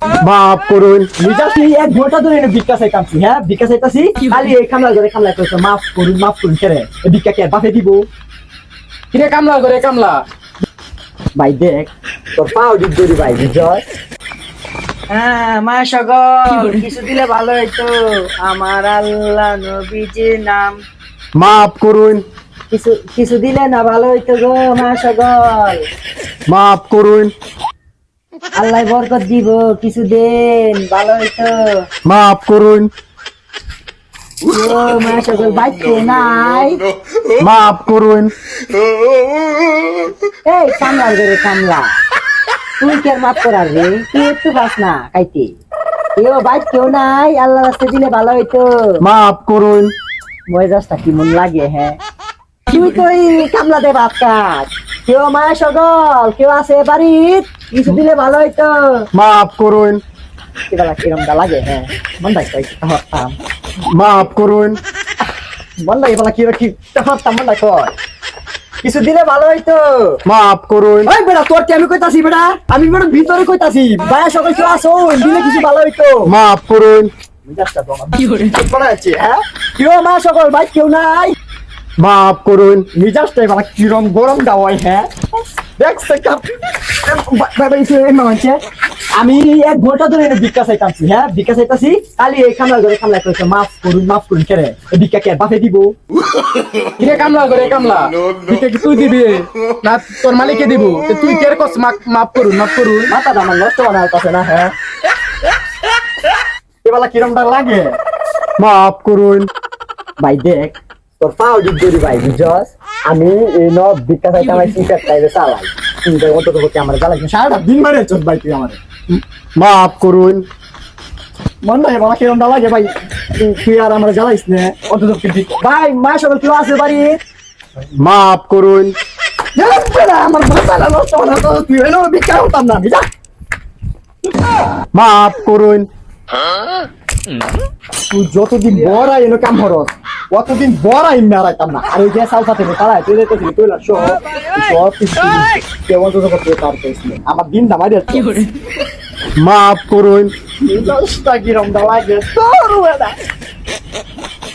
মাফ করুন। মিজাসি এক ঘন্টা ধরে এনে ভিক্ষা চাইতাছি, হ্যাঁ ভিক্ষা চাইতাছি, খালি এই কামলা করে কামলা করছে, মাফ করুন কেরে এই ভিক্ষা কে বাপে দিব? কিরে কামলা করে কামলা? ভাই দেখ তোর পাও দিক ধরি ভাই বুঝছস? হ্যাঁ মা সকল কিছু দিলে ভালো হইতো, আমার আল্লাহ নবীজির নাম। মাফ করুন। কিছু কিছু দিলে না ভালো হইতো গো মা সকল, মাফ করুন। আল্লাহ বরকত দিব, কিছু দেন ভালো হইতো। মাফ করুন। ও মা সকল বাইতে নাই। মাফ করুন। এই কামলা করে কামলা, তুই কে মাফ করার রে? তুই একটু পাস না খাইতে, কেউ বাইক কেউ নাই, আল্লাহ রাস্তা দিলে ভালো হইতো। মাফ করুন। মজাজটা কি মন লাগে, হ্যাঁ তুই তো এই কামলা দে ভাত কাজ, কেউ মা সকল কেউ আছে বাড়ির, কিছু দিলে ভালো হইতো। মাফ করুন। কিরম কিরমটা লাগে, হ্যাঁ মন ডাকতাম মাফ করুন। মন লাগে বলা কি হতাম মন ডাক, কিছু দিলে ভালো হইতো। মাফ করুন। ওই বেটা তোর আমি কইতাছি বেটা, আমি বেটা ভিতরে কইতাছি, ভাইয়া সকল কেউ আসো দিলে কিছু ভালো হইতো। মাফ করুন। হ্যাঁ কেউ মা সকল ভাই কেউ নাই, মাফ করুন। মিজাজটাই বলা কিরম গরম দাওয়াই, হ্যাঁ দেখছে আমি এক ঘন্টা ধরে এনে ভিক্ষা চাইতাছি, হ্যাঁ ভিক্ষা চাইতাছি, খালি এই কামলা করে কামলা করছে, মাফ করুন কেরে এই ভিক্ষা কে বাপে দিব? কিরে কামলা করে কামলা? ভিক্ষা কি তুই দিবি না তোর মালিকে দিব? তো তুই কে কস মাফ করুন মাফ করুন? মাথাটা আমার নষ্ট বানার কাছে না, হ্যাঁ এবেলা কিরমটা লাগে? মাফ করুন। ভাই দেখ তোর পাও দিক ধরি ভাই বুঝছস, আমি এই ন ভিক্ষা চাইতে আমার সিগারেট টাইপে চালাই, তুই অন্তত পক্ষে আমার জ্বালাই সারাটা দিন মারে চল ভাই তুই আমার মাফ করুন। মন নাই বাবা কিরমটা লাগে ভাই, তুই আর আমার জ্বালাইস না অন্তত ভাই মা সকল কেউ আছে বাড়ি? মাফ করুন। আমার মাথাটা নষ্ট বানার তো তুই এলো ভিক্ষা হতাম না আমি, যা মাফ করুন। তুই যতদিন বড় এলো কাম হরস অতদিন বড় মেরাইতাম না, আর ওই যে সাল সাথে তারাই তুই দেখতে তুই সব কিছু কেউ অন্তত করতে পারতিস না, আমার দিন দামাই যাচ্ছে। মাফ করুন। দশটা কিরম দা লাগে তোর